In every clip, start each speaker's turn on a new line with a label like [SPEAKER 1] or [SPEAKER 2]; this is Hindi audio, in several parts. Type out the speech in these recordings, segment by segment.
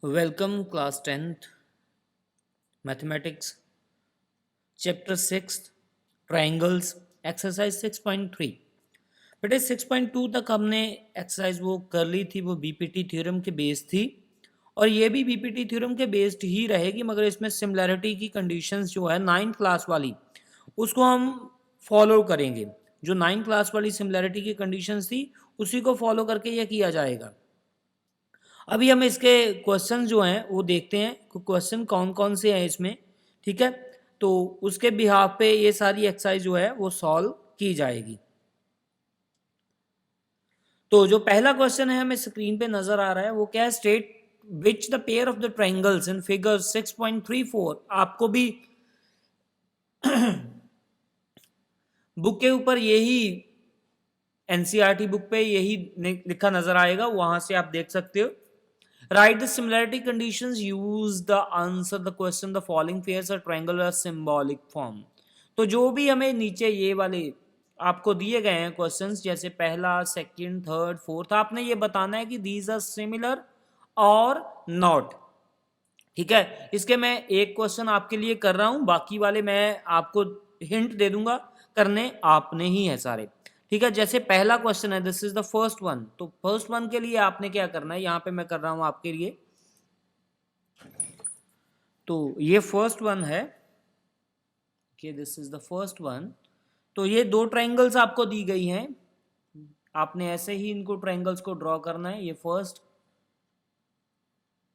[SPEAKER 1] Welcome class 10th mathematics chapter 6 triangles exercise 6.3। बेटे 6.2 तक हमने एक्सरसाइज वो कर ली थी, वो बीपीटी थ्योरम के बेस्ड थी और ये भी बीपीटी थ्योरम के बेस्ड ही रहेगी, मगर इसमें सिमिलैरिटी की कंडीशंस जो है 9th क्लास वाली उसको हम फॉलो करेंगे। जो 9th क्लास वाली सिमिलैरिटी की कंडीशंस थी उसी को फॉलो करके ये किया जाएगा। अभी हम इसके क्वेश्चन जो हैं वो देखते हैं, क्वेश्चन कौन कौन से हैं इसमें। ठीक है, तो उसके बिहाफ पे ये सारी एक्सरसाइज जो है वो सॉल्व की जाएगी। तो जो पहला क्वेश्चन है हमें स्क्रीन पे नजर आ रहा है वो क्या है, state which the pair of the triangles in figure 6.34। आपको भी बुक के ऊपर यही एनसीईआरटी बुक पे यही लिखा नजर आएगा, वहां से आप देख सकते हो। Write the similarity conditions. Use the answer the question. The following pairs are triangular symbolic form. तो जो भी हमें नीचे ये वाले आपको दिए गए हैं क्वेश्चंस, जैसे पहला, सेकंड, थर्ड, फोर्थ, आपने ये बताना है कि दीज आर सिमिलर और नॉट। ठीक है, इसके मैं एक क्वेश्चन आपके लिए कर रहा हूं, बाकी वाले मैं आपको हिंट दे दूंगा, करने आपने ही है सारे। ठीक है, जैसे पहला क्वेश्चन है, this is the first one, तो फर्स्ट वन के लिए आपने क्या करना है, यहां पे मैं कर रहा हूं आपके लिए। तो ये फर्स्ट वन है कि this is the first one. तो ये दो ट्रायंगल्स आपको दी गई हैं, आपने ऐसे ही इनको ट्रायंगल्स को ड्रॉ करना है। ये फर्स्ट,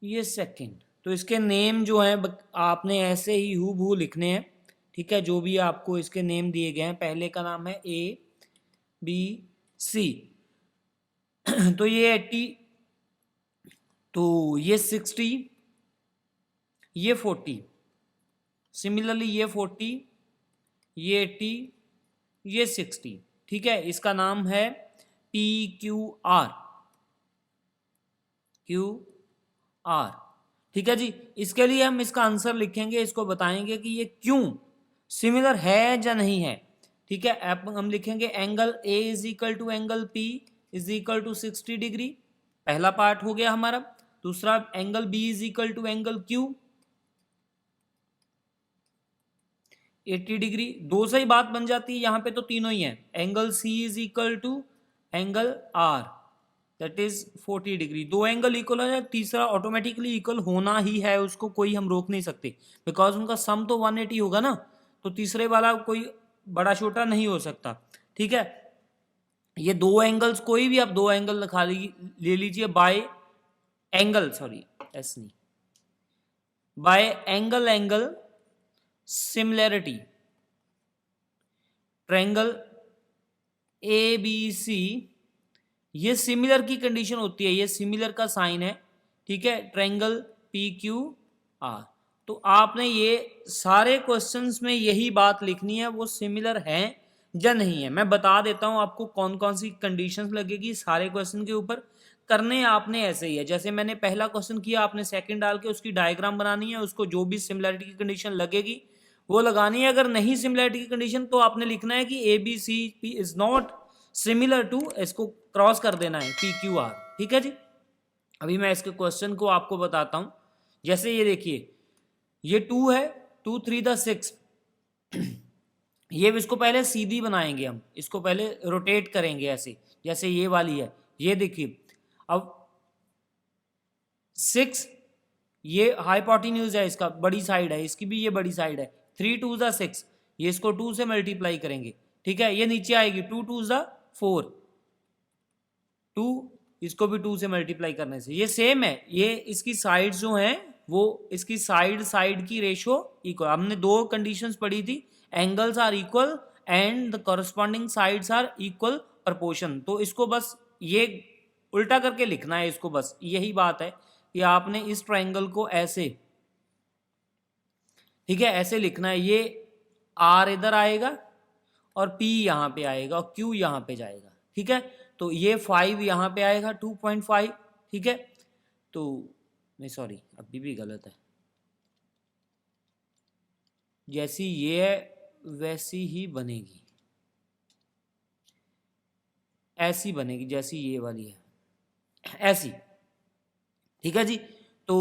[SPEAKER 1] ये सेकंड। तो इसके नेम जो है आपने ऐसे ही हूबहू लिखने हैं। ठीक है, जो भी आपको इसके नेम दिए गए हैं, पहले का नाम है ए बी सी। तो ये 80, तो ये 60, ये 40, सिमिलरली ये 40, ये 80, ये 60। ठीक है, इसका नाम है P Q are, Q R. ठीक है जी, इसके लिए हम इसका आंसर लिखेंगे, इसको बताएंगे कि ये क्यों सिमिलर है या नहीं है। ठीक है, हम लिखेंगे angle A is equal to angle P is equal to 60 degree, पहला पार्ट हो गया हमारा। दूसरा, angle B is equal to angle Q 80 degree. दो से ही बात बन जाती है, यहां पे तो तीनों ही है। Angle C is equal to angle R that is 40 degree. दो एंगल इक्वल हो जाए, तीसरा ऑटोमेटिकली इक्वल होना ही है, उसको कोई हम रोक नहीं सकते, बिकॉज उनका सम तो 180 होगा ना, तो तीसरे वाला कोई बड़ा छोटा नहीं हो सकता। ठीक है, ये दो एंगल्स, कोई भी आप दो एंगल ले लीजिए बाय एंगल, सॉरी एस नहीं, by angle, angle similarity, triangle A B C, ये सिमिलर की कंडीशन होती है, ये सिमिलर का साइन है। ठीक है, ट्रायंगल पी क्यू आर। तो आपने ये सारे क्वेश्चंस में यही बात लिखनी है, वो सिमिलर हैं या नहीं है। मैं बता देता हूं आपको कौन कौन सी कंडीशंस लगेगी सारे क्वेश्चन के ऊपर। करने आपने ऐसे ही है, जैसे मैंने पहला क्वेश्चन किया, आपने सेकंड डाल के उसकी डायग्राम बनानी है, उसको जो भी सिमिलरिटी की कंडीशन लगेगी वो लगानी है। अगर नहीं सिमिलरिटी की कंडीशन तो आपने लिखना है कि A B C P is not similar to, इसको क्रॉस कर देना है पी क्यू आर। ठीक है जी, अभी मैं इसके क्वेश्चन को आपको बताता हूं। जैसे ये देखिए, ये 2 है, 2 3 द 6, ये इसको पहले सीधी बनाएंगे, हम इसको पहले रोटेट करेंगे ऐसे, जैसे ये वाली है। ये देखिए, अब 6, ये हाइपोटेन्यूज है, इसका बड़ी साइड है, इसकी भी ये बड़ी साइड है। 3 2 द 6, ये इसको 2 से मल्टीप्लाई करेंगे। ठीक है, ये नीचे आएगी 2 2 द 4, 2, इसको भी 2 से मल्टीप्लाई करने से ये सेम है। ये इसकी साइड्स जो हैं वो इसकी साइड साइड की रेशो इक्वल, हमने दो कंडीशंस पढ़ी थी, angles are equal and the corresponding sides are equal proportion. तो इसको बस ये उल्टा करके लिखना है, इसको बस यही बात है कि आपने इस ट्रायंगल को ऐसे, ठीक है, ऐसे लिखना है। ये आर इधर आएगा और पी यहां पे आएगा और क्यू यहां पे जाएगा। ठीक है, तो ये 5 यहां पे आएगा 2.5। ठीक है, तो नहीं सॉरी, अभी भी गलत है, जैसी ये है वैसी ही बनेगी, ऐसी बनेगी जैसी ये वाली है, ऐसी। ठीक है जी, तो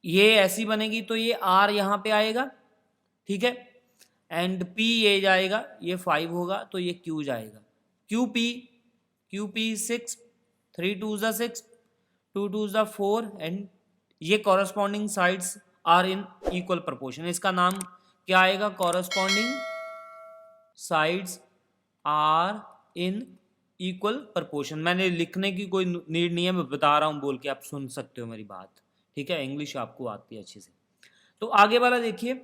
[SPEAKER 1] ये ऐसी बनेगी, तो ये R यहाँ पे आएगा, ठीक है, एंड P ये जाएगा, ये 5 होगा, तो ये Q जाएगा, QP 6, 3 2 6, 2 2 4, एंड ये corresponding sides are in equal proportion. इसका नाम क्या आएगा? Corresponding sides are in equal proportion. मैंने लिखने की कोई नीड नहीं है, मैं बता रहा हूँ बोल के, आप सुन सकते हो मेरी बात, ठीक है, इंग्लिश आपको आती है अच्छे से। तो आगे वाला देखिए,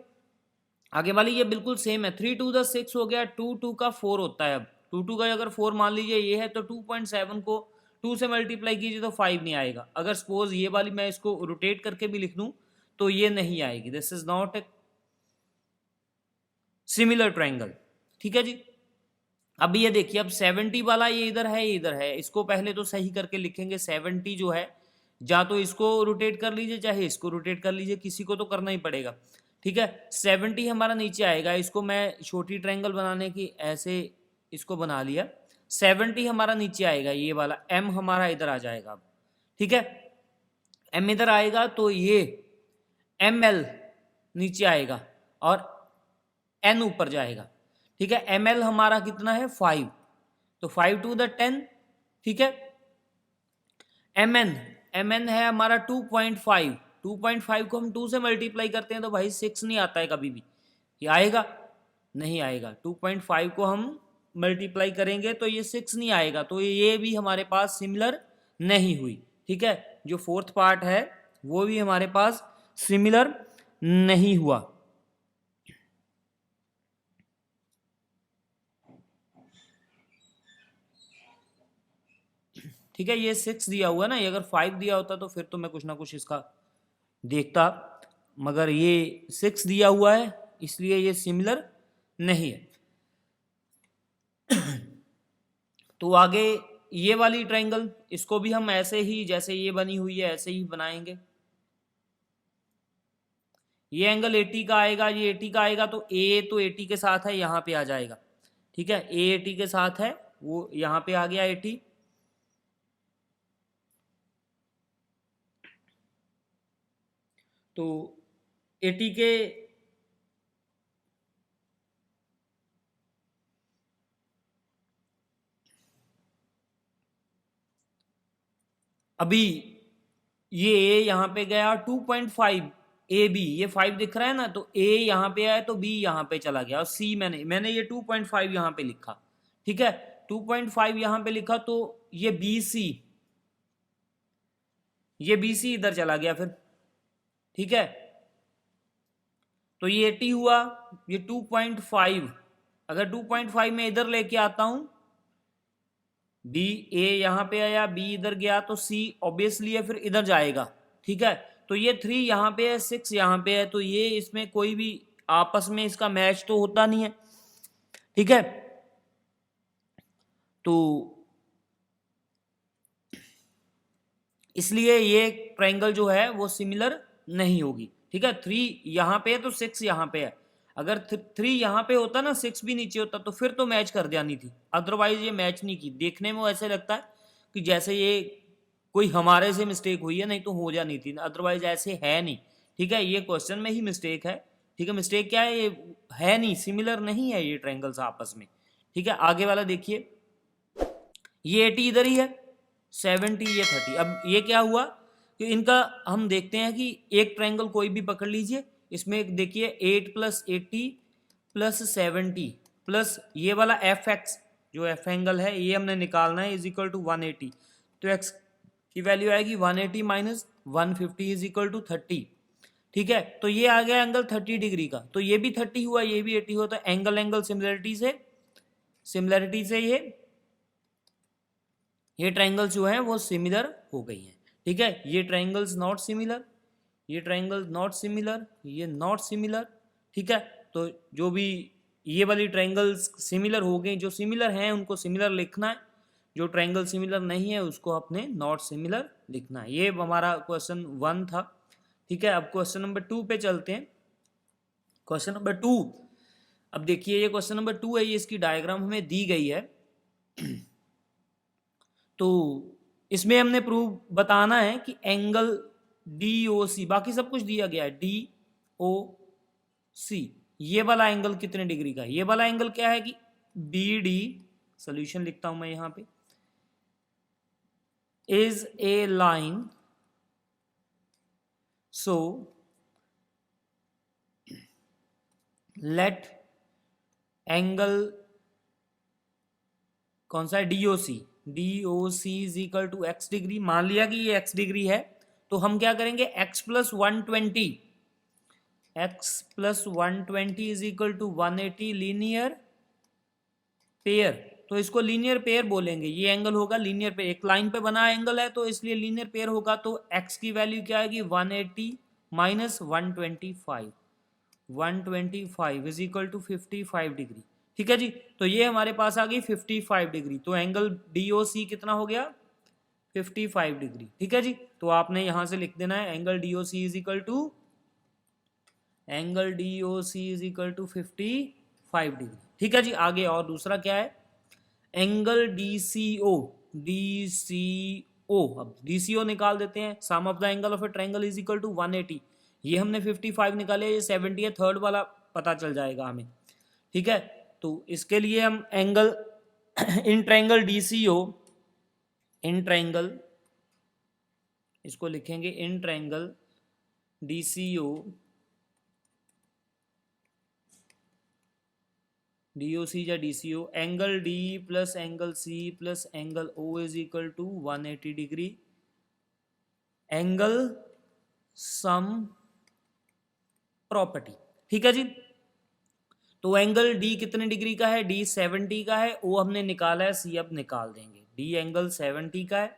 [SPEAKER 1] आगे वाली ये बिल्कुल सेम है, 3 2 6 हो गया, 2 2 का 4 होता है। अब 2 2 का अगर 4 मान लीजिए ये है, तो 2.7 को 2 से मल्टीप्लाई कीजिए तो 5 नहीं आएगा। अगर सपोज ये वाली मैं इसको रोटेट करके भी लिख दूं तो ये नहीं आएगी। This is not a similar triangle, ठीक है जी। अब ये देखिए, अब 70 वाला ये इधर है, ये इधर है, इसको पहले तो सही करके लिखेंगे। 70 जो है, या तो इसको रोटेट कर लीजिए चाहे इसको रोटेट कर लीजिए, किसी को तो करना ही पड़ेगा, ठीक है। 70 हमारा नीचे आएगा, इसको मैं छोटी ट्रायंगल बनाने की ऐसे इसको बना लिया। 70 हमारा नीचे आएगा, ये वाला M हमारा इधर आ जाएगा अब, ठीक है। M इधर आएगा तो ये ML नीचे आएगा और N ऊपर जाएगा, ठीक है। ML हमारा कितना है? 5, तो 5 to the 10, ठीक है। MN है हमारा 2.5, 2.5 को हम 2 से मल्टीप्लाई करते हैं तो भाई 6 नहीं आता है कभी भी। ये आएगा? नहीं आएगा। 2.5 को हम मल्टीप्लाई करेंगे तो ये 6 नहीं आएगा, तो ये भी हमारे पास सिमिलर नहीं हुई, ठीक है। जो फोर्थ पार्ट है वो भी हमारे पास सिमिलर नहीं हुआ। ठीक है, ये 6 दिया हुआ ना, ये अगर 5 दिया होता तो फिर तो मैं कुछ ना कुछ इसका देखता, मगर ये 6 दिया हुआ है इसलिए ये सिमिलर नहीं है। तो आगे ये वाली ट्रायंगल, इसको भी हम ऐसे ही जैसे ये बनी हुई है ऐसे ही बनाएंगे। ये एंगल 80 का आएगा, ये 80 का आएगा, तो A तो 80 के साथ है, यहाँ पे आ जाएगा, ठीक है। A 80 के साथ है, वो यहाँ पे आ गया 80। तो 80 के अभी ये यहाँ पे गया 2.5 AB, ये 5 दिख रहा है ना, तो A यहाँ पे आया तो B यहाँ पे चला गया, और C मैंने ये 2.5 यहाँ पे लिखा, ठीक है। 2.5 यहाँ पे लिखा तो ये BC इधर चला गया फिर, ठीक है। तो ये 80 हुआ, ये 2.5, अगर 2.5 में इधर लेके आता हूं, B A यहाँ पे आया, B इधर गया, तो C ऑब्वियसली है फिर इधर जाएगा, ठीक है। तो ये 3 यहाँ पे है, 6 यहाँ पे है, तो ये इसमें कोई भी आपस में इसका मैच तो होता नहीं है, ठीक है। तो इसलिए ये ट्रायंगल जो है वो सिमिलर नहीं होगी, ठीक है। 3 यहाँ पे है तो 6 यहाँ पे है, अगर 3 यहाँ पे होता ना, 6 भी नीचे होता तो फिर तो मैच कर जानी थी, अदरवाइज ये मैच नहीं की। देखने में ऐसे लगता है कि जैसे ये कोई हमारे से मिस्टेक हुई है, नहीं तो हो जानी थी, अदरवाइज ऐसे है नहीं, ठीक है। ये क्वेश्चन में ही मिस्टेक है, ठीक है। मिस्टेक क्या है? ये है नहीं, सिमिलर नहीं है ये ट्रायंगल्स आपस में, ठीक है। आगे वाला देखिए, ये 80 इधर ही है, 70 ये 30। अब ये क्या हुआ कि इनका हम देखते हैं कि एक ट्रायंगल कोई भी पकड़ लीजिए, इसमें देखिए 8 + 80 + 70 प्लस ये वाला FX जो F एंगल है ये हमने निकालना है, = 180। तो X की वैल्यू आएगी 180 - 150 = 30, ठीक है। तो ये आ गया एंगल 30 डिग्री का, तो ये भी 30 हुआ, ये भी 80 हुआ, तो एंगल सिमिलरिटी से ये ट्रायंगल्स जो हैं वो सिमिलर हो गई हैं, ठीक है। ये ट्रायंगल्स नॉट सिमिलर, ये ट्रायंगल्स नॉट सिमिलर, ये नॉट सिमिलर, ठीक है। तो जो भी ये वाली ट्रायंगल्स सिमिलर हो गई, जो सिमिलर हैं उनको सिमिलर लिखना है, जो ट्रायंगल सिमिलर नहीं है उसको अपने नॉट सिमिलर लिखना है। ये हमारा क्वेश्चन 1 था, ठीक है। अब क्वेश्चन नंबर 2 पे चलते हैं। क्वेश्चन नंबर 2, अब देखिए ये क्वेश्चन नंबर 2 है, ये इसकी डायग्राम हमें दी गई है। तो इसमें हमने प्रूव बताना है कि एंगल DOC, बाकी सब कुछ दिया गया है, DOC, ये वाला एंगल कितने डिग्री का है? ये वाला एंगल क्या है कि BD, सोल्यूशन लिखता हूं मैं यहां पे, is a line, so let angle कौन सा है? DOC, DOC is equal to x degree. मान लिया कि ये x डिग्री है, तो हम क्या करेंगे, x plus 120, x plus 120 is equal to 180 linear pair. तो इसको लीनियर पेयर बोलेंगे, ये एंगल होगा लीनियर पेयर, एक लाइन पे बना एंगल है तो इसलिए लीनियर पेयर होगा। तो x की वैल्यू क्या आएगी, 180 minus 125, 125 is equal to 55 degree. ठीक है जी, तो ये हमारे पास आ गई 55 डिग्री। तो एंगल DOC कितना हो गया, 55 डिग्री। ठीक है जी, तो आपने यहां से लिख देना है angle DOC is equal to, angle DOC is equal to 55 degree. ठीक है जी, आगे और दूसरा क्या है, एंगल DCO, DCO, अब DCO निकाल देते हैं, sum of the angle of a triangle is equal to 180। ये हमने 55 निकाले, ये 70 है, थर्ड वाला पता चल जाएगा हमें। ठीक है, तो इसके लिए हम angle in triangle DCO, in triangle, इसको लिखेंगे इन ट्रायंगल DCO, DOC या DCO, angle D plus angle C plus angle O is equal to 180 degree, angle sum property. ठीक है जी, तो एंगल D कितने डिग्री का है, D 70 का है, O हमने निकाला है, C अब निकाल देंगे। D एंगल 70 का है,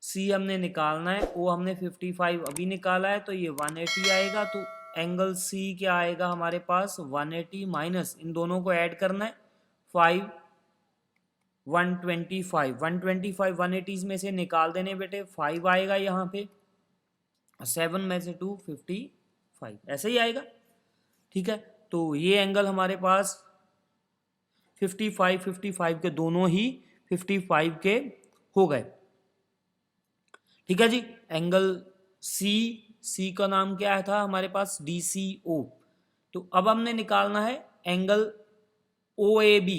[SPEAKER 1] C हमने निकालना है, O हमने 55 अभी निकाला है, तो ये 180 आएगा। तो एंगल C क्या आएगा हमारे पास, 180 माइनस इन दोनों को ऐड करना है 5, 125, 125 180 में से निकाल देने बेटे, 5 आएगा यहाँ पे, 7 में से 2, 55, ऐसे ही आएगा। ठीक है, तो ये एंगल हमारे पास 55, 55 के दोनों ही 55 के हो गए। ठीक है जी, एंगल C का नाम क्या था हमारे पास, DCO। तो अब हमने निकालना है एंगल OAB,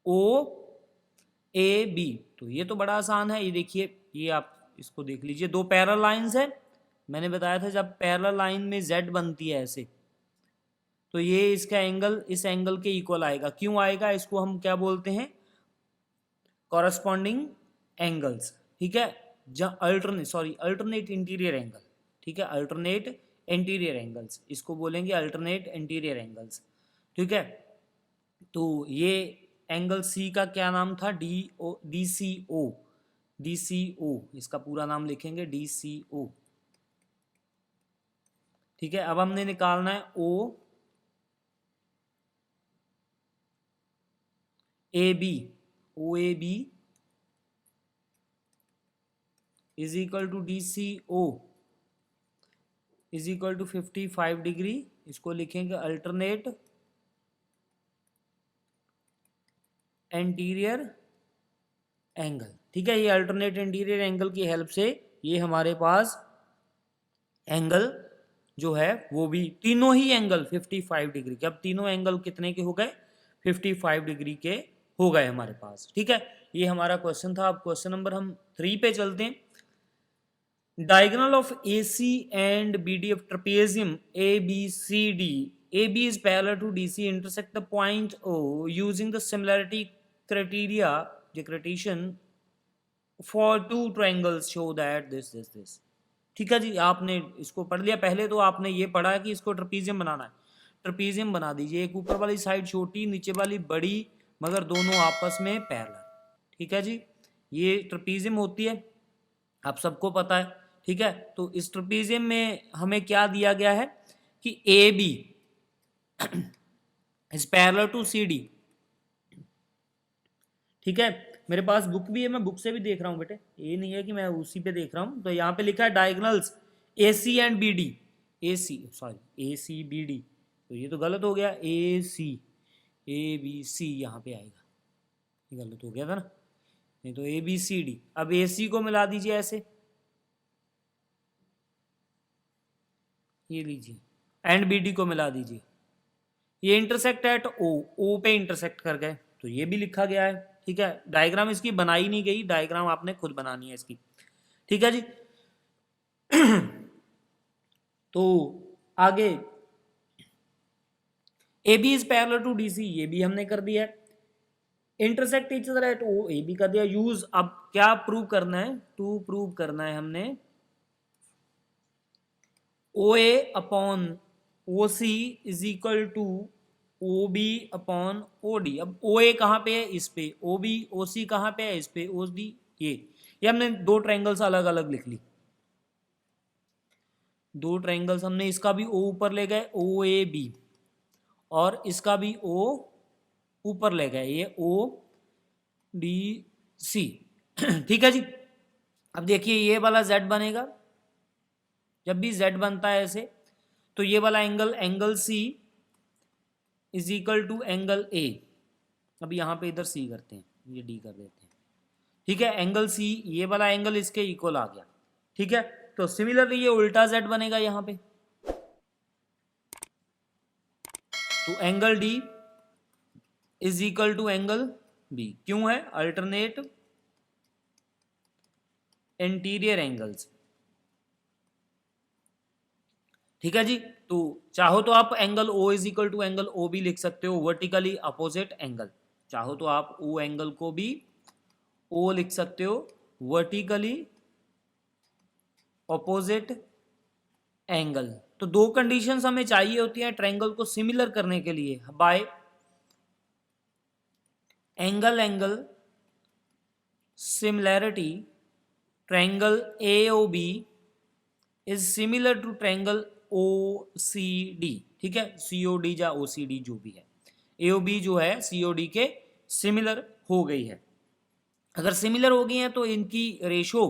[SPEAKER 1] OAB। तो ये तो बड़ा आसान है, ये देखिए, ये आप इसको देख लीजिए, दो पैरेलल लाइंस है। मैंने बताया था जब पैरेलल लाइन में Z बनती है ऐसे, तो ये इसका एंगल इस एंगल के इक्वल आएगा। क्यों आएगा, इसको हम क्या बोलते हैं, कॉरस्पॉन्डिंग एंगल्स। ठीक है, अल्टरनेट इंटीरियर एंगल। ठीक है, अल्टरनेट इंटीरियर एंगल्स, इसको बोलेंगे अल्टरनेट इंटीरियर एंगल्स। ठीक है, तो ये एंगल C का क्या नाम था, DCO, DCO, इसका पूरा नाम लिखेंगे DCO। ठीक है, अब हमने निकालना है OAB is equal to DCO is equal to 55 degree. इसको लिखेंगे अल्टरनेट एंटीरियर एंगल। ठीक है, ये अल्टरनेट एंटीरियर एंगल की हेल्प से ये हमारे पास एंगल जो है वो भी, तीनों ही एंगल 55 डिग्री के, अब तीनों एंगल कितने के हो गए, 55 डिग्री के हो गए हमारे पास। ठीक है, ये हमारा क्वेश्चन था। अब क्वेश्चन नंबर हम 3 पे चलते हैं। Diagonal of AC and BD of trapezium ABCD. AB is parallel to DC, intersect the point O using the similarity criteria, decretion for two triangles show that this. ठीक है जी, आपने इसको पढ़ लिया। पहले तो आपने ये पढ़ा कि इसको ट्रपीजियम बनाना है, ट्रपीजियम बना दीजिए, एक ऊपर वाली साइड छोटी, नीचे वाली बड़ी, मगर दोनों आपस में पैरेलल। ठीक है जी, ये ट्रपीजियम होती है, आप सबको पता है। ठीक है, तो इस ट्रपीजियम में हमें क्या दिया गया है कि AB is parallel to CD। ठीक है, मेरे पास बुक भी है, मैं बुक से भी देख रहा हूं बेटे, ये नहीं है कि मैं उसी पे देख रहा हूं। तो यहाँ पे लिखा है diagonals AC and BD, AC BD, तो ये तो गलत हो गया, AC ABC यहाँ पे आएगा, ये गलत हो गया था ना, नहीं तो ABCD। अब AC को मिला दीजिए ऐसे, ये लीजिए, एंड बी डी को मिला दीजिए, ये इंटरसेक्ट एट ओ, ओ पे इंटरसेक्ट कर गए, तो ये भी लिखा गया है। ठीक है, डायग्राम इसकी बनाई नहीं गई, डायग्राम आपने खुद बनानी है इसकी। ठीक है जी। तो आगे A B is parallel to D C, ये भी हमने कर दिया है। Intersect each other at O, A भी कर दिया। यूज, अब क्या प्रूव करना है, टू प्रूव करना है हमने O A upon O C is equal to O B upon O D. अब ओ ए कहाँ पे है, इस पे, ओ बी ओ सी कहाँ पे है, इस पे, ओ डी ये हमने दो ट्रायंगल्स अलग अलग लिख ली, दो ट्रायंगल्स हमने, इसका भी ओ ऊपर ले गए ओ ए बी, और इसका भी ओ ऊपर ले गए ये ओ डी सी। ठीक है जी। अब देखिए ये वाला z बनेगा, जब भी z बनता है ऐसे, तो ये वाला angle, angle C is equal to angle A. अब यहाँ पे इधर सी करते हैं, ये डी कर देते हैं। ठीक है, एंगल सी, ये वाला एंगल इसके इक्वल आ गया। ठीक है, तो सिमिलरली ये उल्टा z बनेगा यहाँ पे, तो angle D is equal to angle B. क्यों है, अल्टरनेट इंटीरियर एंगल्स। ठीक है जी। तो चाहो तो आप angle O is equal to angle O भी लिख सकते हो, वर्टिकली अपोजिट एंगल। चाहो तो आप ओ एंगल को भी ओ लिख सकते हो, वर्टिकली अपोजिट एंगल। तो दो कंडीशंस हमें चाहिए होती हैं ट्रायंगल को सिमिलर करने के लिए, by angle angle similarity triangle AOB is similar to triangle OCD। ठीक है, COD या OCD जो भी है, AOB जो है COD के सिमिलर हो गई है। अगर सिमिलर हो गई है तो इनकी रेशो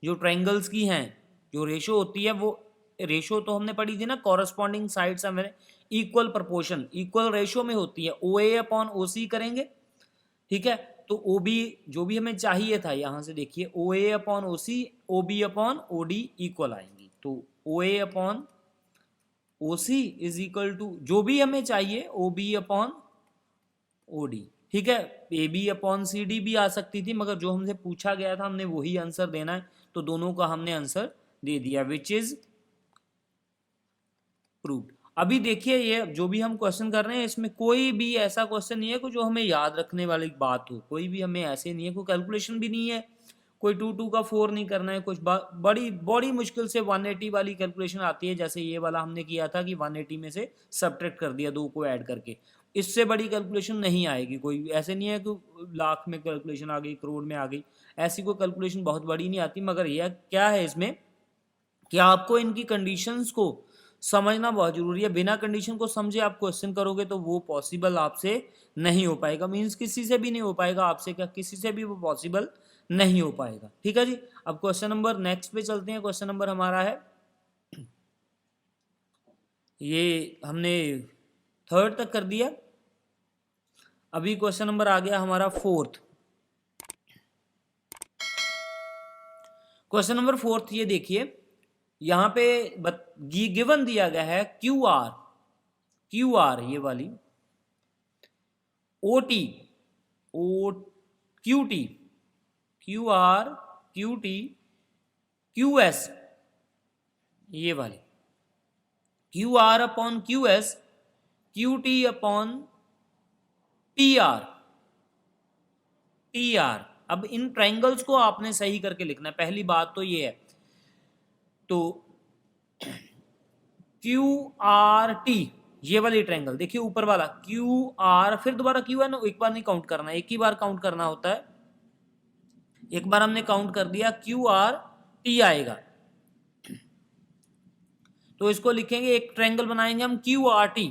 [SPEAKER 1] जो ट्रायंगल्स की हैं, जो रेशो होती है वो रेशो तो हमने पढ़ी थी ना, कॉरस्पॉन्डिंग साइड्स हमें इक्वल प्रोपोर्शन, इक्वल रेशो में होती है, OA अपॉन OC करेंगे। ठीक है, तो OB जो भी हमें चाहिए था, यहां से देखिए OA upon OC, OB upon OD equal आएंगी। तो OA upon OC is equal to जो भी हमें चाहिए OB अपॉन OD। ठीक है, AB अपॉन CD भी आ सकती थी, मगर जो हमसे पूछा गया था हमने वही आंसर देना है, तो दोनों का हमने आंसर दे दिया, विच इज प्रूव्ड। अभी देखिए ये जो भी हम क्वेश्चन कर रहे हैं, इसमें कोई भी ऐसा क्वेश्चन नहीं है को जो हमें याद रखने वाली बात हो, कोई भी हमें ऐसे नहीं है, कोई कैलकुलेशन भी नहीं है, कोई 2 का 4 नहीं करना है, कुछ बड़ी बड़ी मुश्किल से 180 वाली कैलकुलेशन आती है, जैसे ये वाला हमने किया था कि 180 में से सब्ट्रैक्ट कर दिया, दो को ऐड करके। इससे बड़ी कैलकुलेशन नहीं आएगी कोई, ऐसे नहीं है कि लाख में कैलकुलेशन आ गई, करोड़ में आ गई, ऐसी कोई कैलकुलेशन बहुत बड़ी नहीं आती। मगर यह क्या है इसमें कि आपको इनकी कंडीशंस को समझना बहुत जरूरी है। बिना कंडीशन को समझे आप क्वेश्चन करोगे तो वो पॉसिबल आपसे नहीं हो पाएगा, मीन्स किसी से भी नहीं हो पाएगा, आपसे क्या किसी से भी वो पॉसिबल नहीं हो पाएगा। ठीक है जी। अब क्वेश्चन नंबर नेक्स्ट पे चलते हैं। क्वेश्चन नंबर हमारा है, ये हमने 3rd तक कर दिया, अभी क्वेश्चन नंबर आ गया हमारा 4th। क्वेश्चन नंबर 4th ये देखिए, यहां पे गिवन दिया गया है क्यू आर ये वाली, OT ओ QT QR QT QS, ये वाली QR upon QS QT upon PR। अब इन ट्रायंगल्स को आपने सही करके लिखना है, पहली बात तो ये है। तो QRT ये वाली ट्रायंगल देखिए, ऊपर वाला QR, फिर दोबारा QN, एक बार नहीं काउंट करना, एक ही बार काउंट करना होता है। एक बार हमने काउंट कर दिया, QRT आएगा, तो इसको लिखेंगे, एक ट्रायंगल बनाएंगे हम QRT।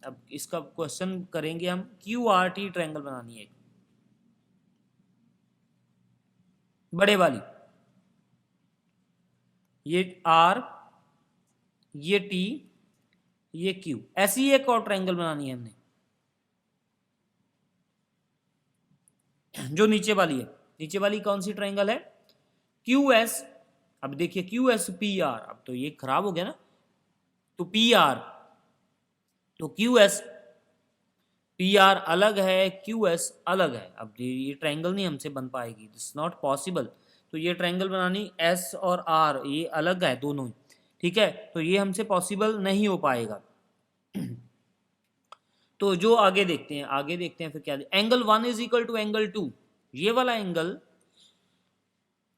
[SPEAKER 1] अब इसका क्वेश्चन करेंगे हम, QRT ट्रायंगल बनानी है बड़े वाली, ये R, ये T, ये Q, ऐसी एक और ट्रायंगल बनानी है हमने जो नीचे वाली है। नीचे वाली कौन सी ट्रायंगल है, QS। अब देखिए QSPR, अब तो ये खराब हो गया ना, तो पी आर, तो क्यू एस, पी आर अलग है, क्यू एस अलग है। अब ये ट्रायंगल नहीं हमसे बन पाएगी, दिस नॉट पॉसिबल। तो ये ट्रायंगल बनानी, एस और आर ये अलग है दोनों ही, ठीक है, तो ये हमसे पॉसिबल नहीं हो पाएगा। तो जो आगे देखते हैं, आगे देखते हैं फिर क्या, angle 1 is equal to angle 2, ये वाला एंगल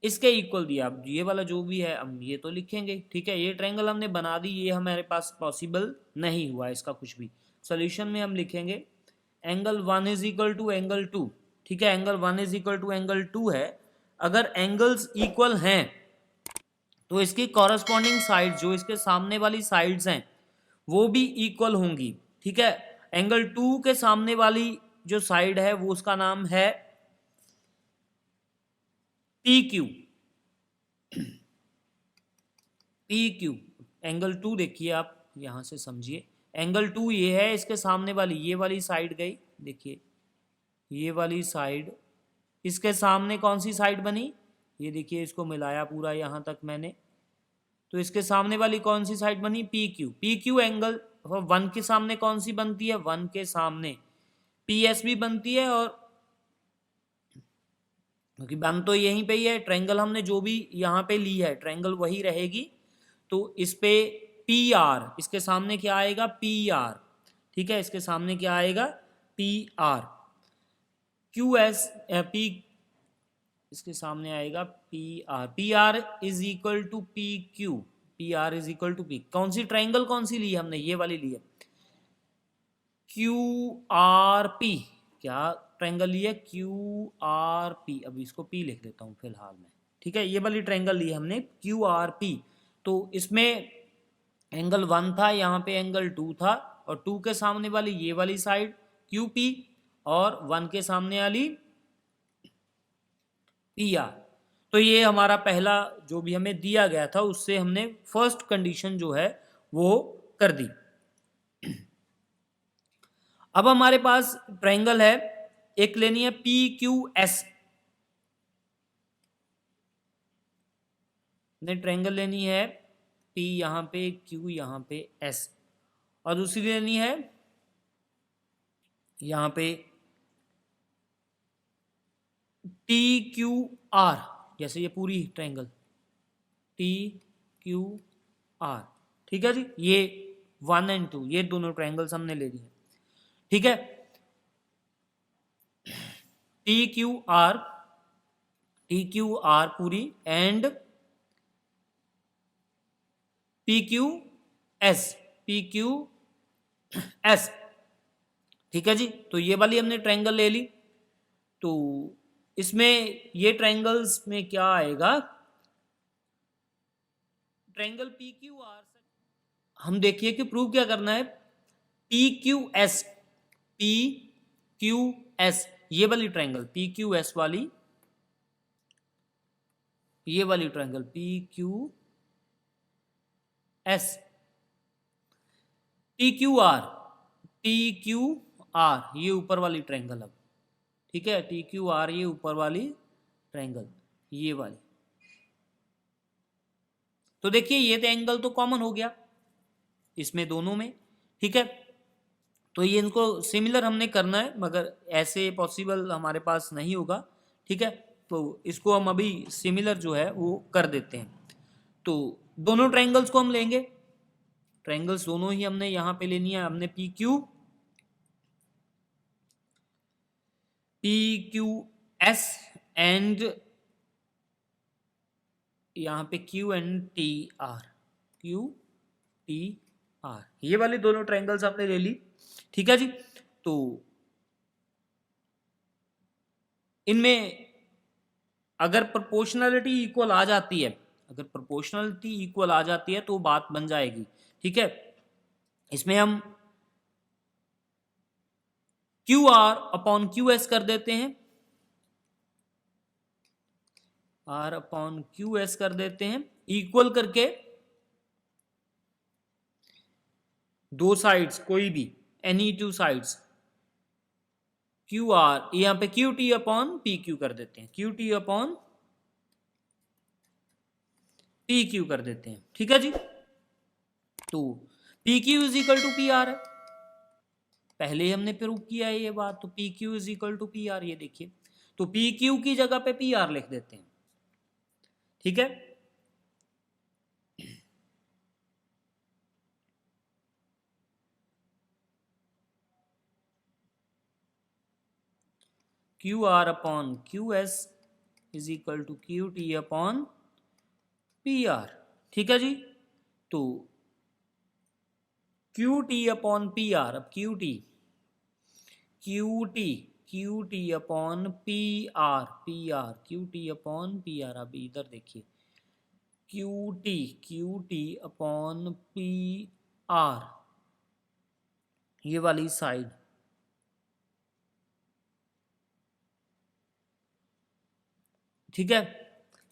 [SPEAKER 1] इसके इक्वल दिया। अब ये वाला जो भी है हम ये तो लिखेंगे, ठीक है, ये ट्रायंगल हमने बना दी, ये हमारे पास पॉसिबल नहीं हुआ इसका कुछ भी। सॉल्यूशन में हम लिखेंगे angle 1 is equal to angle 2, ठीक है, angle 1 is equal to angle 2 है। अगर एंगल्स इक्वल हैं तो इसकी कॉरस्पॉन्डिंग साइड, जो इसके सामने वाली साइड्स हैं वो भी इक्वल होंगी, ठीक है। एंगल 2 के सामने वाली जो साइड है वो उसका नाम है P Q, P Q. Angle 2 देखिए आप यहां से समझिए, एंगल 2 ये है, इसके सामने वाली ये वाली साइड गई, देखिए ये वाली साइड, इसके सामने कौन सी साइड बनी, ये देखिए इसको मिलाया पूरा यहां तक मैंने, तो इसके सामने वाली कौन सी साइड बनी, P Q. P Q angle 1 के सामने कौन सी बनती है, 1 के सामने पी एस भी बनती है, और क्योंकि बन तो यहीं पे ही है, ट्रायंगल हमने जो भी यहाँ पे ली है ट्रायंगल वही रहेगी, तो इस पे पी आर, इसके सामने क्या आएगा, पी आर, ठीक है, इसके सामने क्या आएगा, P R. Q S P, इसके सामने आएगा P R, P R is equal to P Q, P R is equal to P, कौन सी ट्रायंगल कौन सी ली हमने, ये वाली ली है, क्यू आर पी, क्या ट्रायंगल लिया, क्यू आर पी, अभी इसको पी लिख देता हूँ फिलहाल में, ठीक है, ये वाली ट्रायंगल ली हमने क्यू आर पी। तो इसमें एंगल 1 था, यहाँ पे एंगल 2 था, और 2 के सामने वाली ये वाली साइड क्यू पी, और 1 के सामने वाली पी आर। तो ये हमारा पहला जो भी हमें दिया गया था उससे हमने फर्स्ट कंडीशन जो है वो कर दी। अब हमारे पास ट्रायंगल है, एक लेनी है पी क्यू एस, ने ट्रायंगल लेनी है पी यहां पे, क्यू यहां पे, एस, और दूसरी लेनी है यहां पे टी क्यू आर, जैसे ये पूरी ट्रायंगल टी क्यू आर, ठीक है जी, ये 1 एंड 2 ये दोनों ट्रायंगल्स हमने ले लिए, ठीक है। T Q R, T Q R पूरी, and P Q S, P Q S, ठीक है जी। तो ये वाली हमने ट्रायंगल ले ली, तो इसमें ये ट्रायंगल्स में क्या आएगा, ट्रायंगल पी क्यू आर, हम देखिए कि प्रूव क्या करना है, P Q S, P Q S, ये वाली ट्रायंगल पी क्यू एस वाली, ये वाली triangle P Q S, T Q R, T Q R ये ऊपर वाली ट्रायंगल, अब ठीक है, टी क्यू आर ये ऊपर वाली ट्रायंगल, ये वाली। तो देखिए ये तो एंगल तो कॉमन हो गया इसमें दोनों में, ठीक है, तो ये इनको सिमिलर हमने करना है, मगर ऐसे पॉसिबल हमारे पास नहीं होगा, ठीक है, तो इसको हम अभी सिमिलर जो है वो कर देते हैं। तो दोनों ट्रायंगल्स को हम लेंगे, ट्रायंगल्स दोनों ही हमने यहां पे लेनी है, हमने पी क्यू एस एंड यहां पे Q and T are, Q T R, ये वाली दोनों ट्रायंगल्स हमने ले ली, ठीक है जी। तो इनमें अगर प्रोपोर्शनलिटी इक्वल आ जाती है, अगर प्रोपोर्शनलिटी इक्वल आ जाती है तो बात बन जाएगी, ठीक है। इसमें हम Q R upon Q S कर देते हैं, आर अपॉन क्यू एस कर देते हैं, इक्वल करके दो साइड्स कोई भी, any two sides, Q R यहां पे Q T upon P Q कर देते हैं, Q T upon P Q कर देते हैं, ठीक है जी। तो P Q is equal to P R है, पहले ही हमने प्रूव किया है ये बात। तो P Q is equal to P R, ये देखिए, तो पी क्यू की जगह पे पी आर लिख देते हैं, ठीक है। Q R upon Q S is equal to Q T upon P R, ठीक है जी। तो Q T upon P R, अब Q T Q T upon P R, Q T upon P R, अब इधर देखिए, Q T upon P R, ये वाली साइड, ठीक है।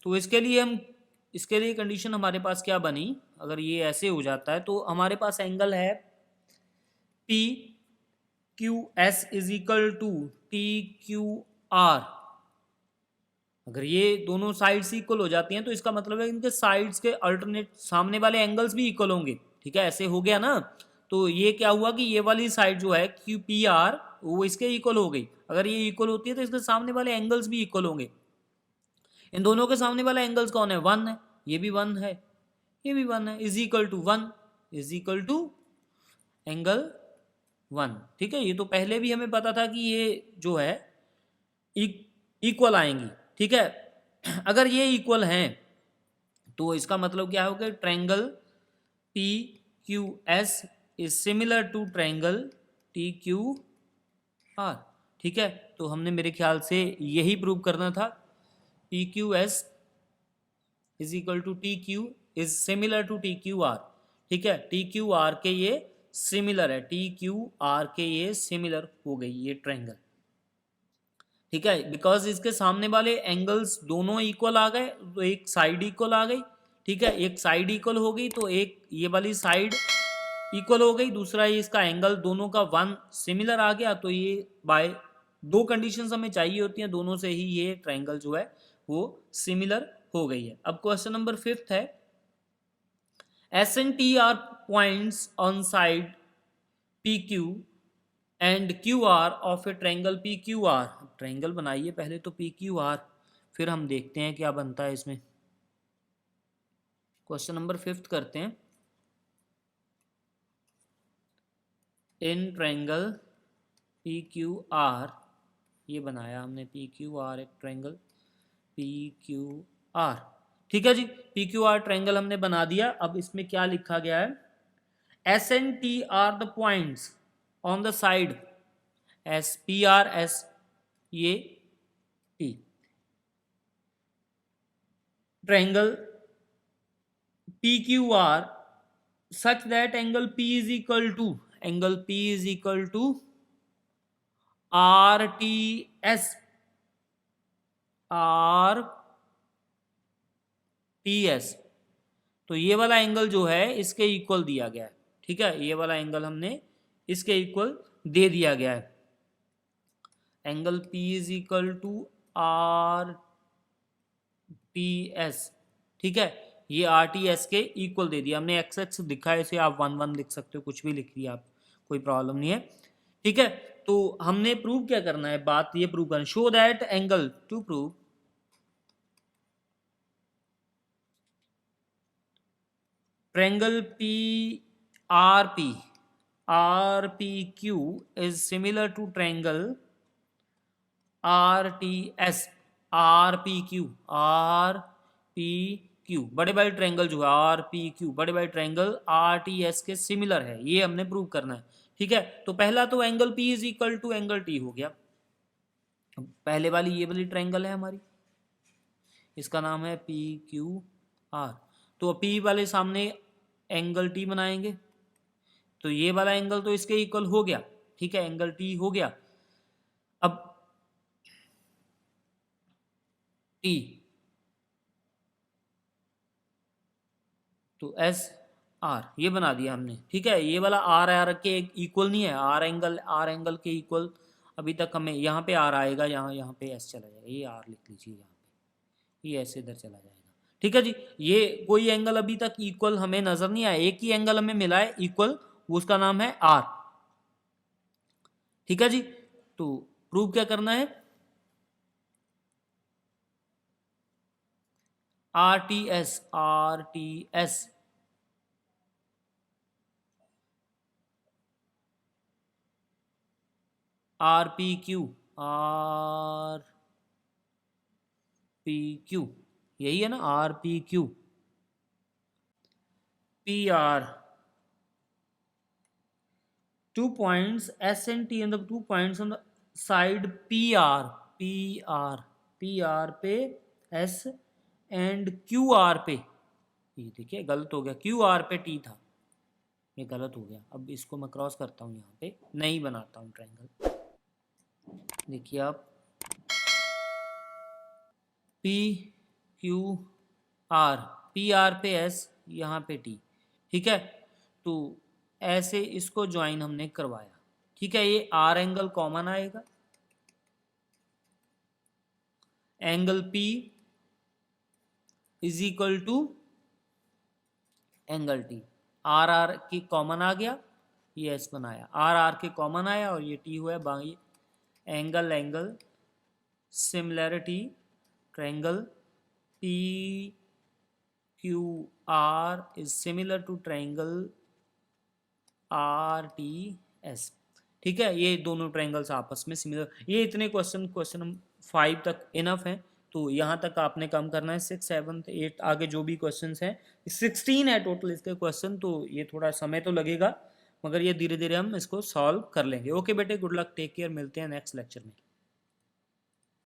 [SPEAKER 1] तो इसके लिए कंडीशन हमारे पास क्या बनी, अगर ये ऐसे हो जाता है तो हमारे पास एंगल है P Q S is equal to T Q R. अगर ये दोनों साइड्स इक्वल हो जाती हैं तो इसका मतलब है इनके साइड्स के अल्टरनेट सामने वाले एंगल्स भी इक्वल होंगे, ठीक है। ऐसे हो गया ना, तो ये क्या हुआ कि ये वाली साइड जो है क्यू पी आर वो इसके इक्वल हो गई। अगर ये इक्वल होती है तो इसके सामने वाले एंगल्स भी इक्वल होंगे। इन दोनों के सामने वाला एंगल्स कौन है, 1 है, ये भी 1 है, ये भी 1 है, is equal to 1, is equal to angle 1, ठीक है। ये तो पहले भी हमें पता था कि ये जो है इक्वल आएंगी, ठीक है। अगर ये इक्वल हैं तो इसका मतलब क्या होगा, triangle P Q S is similar to triangle T Q R, ठीक है। तो हमने मेरे ख्याल से यही प्रूव करना था, P Q S is equal to T Q is similar to T Q R, ठीक है। टी क्यू आर के ये सिमिलर है, टी क्यू आर के ये सिमिलर हो गई ये ट्रायंगल, ठीक है। बिकॉज इसके सामने वाले एंगल्स दोनों इक्वल आ गए, तो एक साइड इक्वल आ गई, ठीक है। एक साइड इक्वल हो गई तो एक ये वाली साइड इक्वल हो गई, दूसरा ये इसका एंगल दोनों का 1 सिमिलर आ गया। तो ये बाय दो कंडीशंस हमें चाहिए होती हैं, दोनों से ही ये ट्रायंगल जो है वो सिमिलर हो गई है। अब क्वेश्चन नंबर 5 है, S and T are points on side P Q and Q R of a triangle P Q R. Triangle बनाइए पहले तो पी क्यू आर, फिर हम देखते हैं क्या बनता है इसमें। क्वेश्चन नंबर 5 करते हैं, in triangle P Q R, ये बनाया हमने पी क्यू आर, एक ट्रायंगल पी क्यू आर, ठीक है जी। पी क्यू आर ट्रायंगल हमने बना दिया। अब इसमें क्या लिखा गया है, S and T are the points on the side, S P R S ये T, triangle P Q R such that angle P is equal to RTS RTS, तो ये वाला एंगल जो है इसके इक्वल दिया गया है, ठीक है। ये वाला एंगल हमने इसके इक्वल दे दिया गया है, angle P is equal to RTS, ठीक है। ये RTS के इक्वल दे दिया हमने, एक्स एक्स दिखा है, इसे आप 1 1 लिख सकते हो, कुछ भी लिख दिया आप, कोई प्रॉब्लम नहीं है, ठीक है। तो हमने प्रूव क्या करना है, बात ये प्रूव करना, show that angle, to prove triangle P R P Q is similar to triangle RTS R P Q, बड़े बड़े ट्रायंगल जो है आर पी क्यू, बड़े बड़े ट्रायंगल RTS के सिमिलर है, ये हमने प्रूव करना है, ठीक है। तो पहला तो angle P is equal to angle T हो गया। पहले वाली ये वाली ट्रायंगल है हमारी, इसका नाम है पी क्यू आर। तो P वाले सामने एंगल T बनाएंगे, तो ये वाला एंगल तो इसके इक्वल हो गया, ठीक है, एंगल T हो गया। अब T तो एस आर ये बना दिया हमने, ठीक है। ये वाला आर के इक्वल नहीं है, आर एंगल के इक्वल अभी तक हमें, यहाँ पे आर आएगा, यहाँ पे एस चला जाएगा, ये आर लिख लीजिए, यहाँ पे ये ऐसे इधर चला जाएगा, ठीक है जी। ये कोई एंगल अभी तक इक्वल हमें नजर नहीं आया, एक ही एंगल हमें मिला है इक्वल, उसका नाम है आर। ठीक है जी। तो प्रूव क्या करना है, are T S, are T S R P Q, are P Q, यही है ना, are P Q, P are, 2 points S and T and the 2 points on the side PR, PR, PR पे S and QR पे, ये देखिए गलत हो गया, QR पे T था, ये गलत हो गया। अब इसको मैं क्रॉस करता हूँ, यहाँ पे नहीं बनाता हूँ ट्रायंगल। देखिए आप, P Q R, PR पे S, यहाँ पे T। ठीक है, तो ऐसे इसको ज्वाइन हमने करवाया। ठीक है, ये आर एंगल कॉमन आएगा, angle P is equal to angle T, R R की कॉमन आ गया, ये एस बनाया, आर आर के कॉमन आया और ये टी हुआ, बाकी angle angle similarity triangle P Q R is similar to triangle R T S. ठीक है, ये दोनों ट्रायंगल्स आपस में सिमिलर, ये इतने क्वेश्चन 5 तक इनफ है। तो यहाँ तक आपने कम करना है, 6, 7, 8 आगे जो भी क्वेश्चन हैं, 16 है टोटल इसके क्वेश्चन, तो ये थोड़ा समय तो लगेगा, मगर ये धीरे धीरे हम इसको सॉल्व कर लेंगे। ओके बेटे, गुड लक, टेक केयर, मिलते हैं नेक्स्ट लेक्चर में।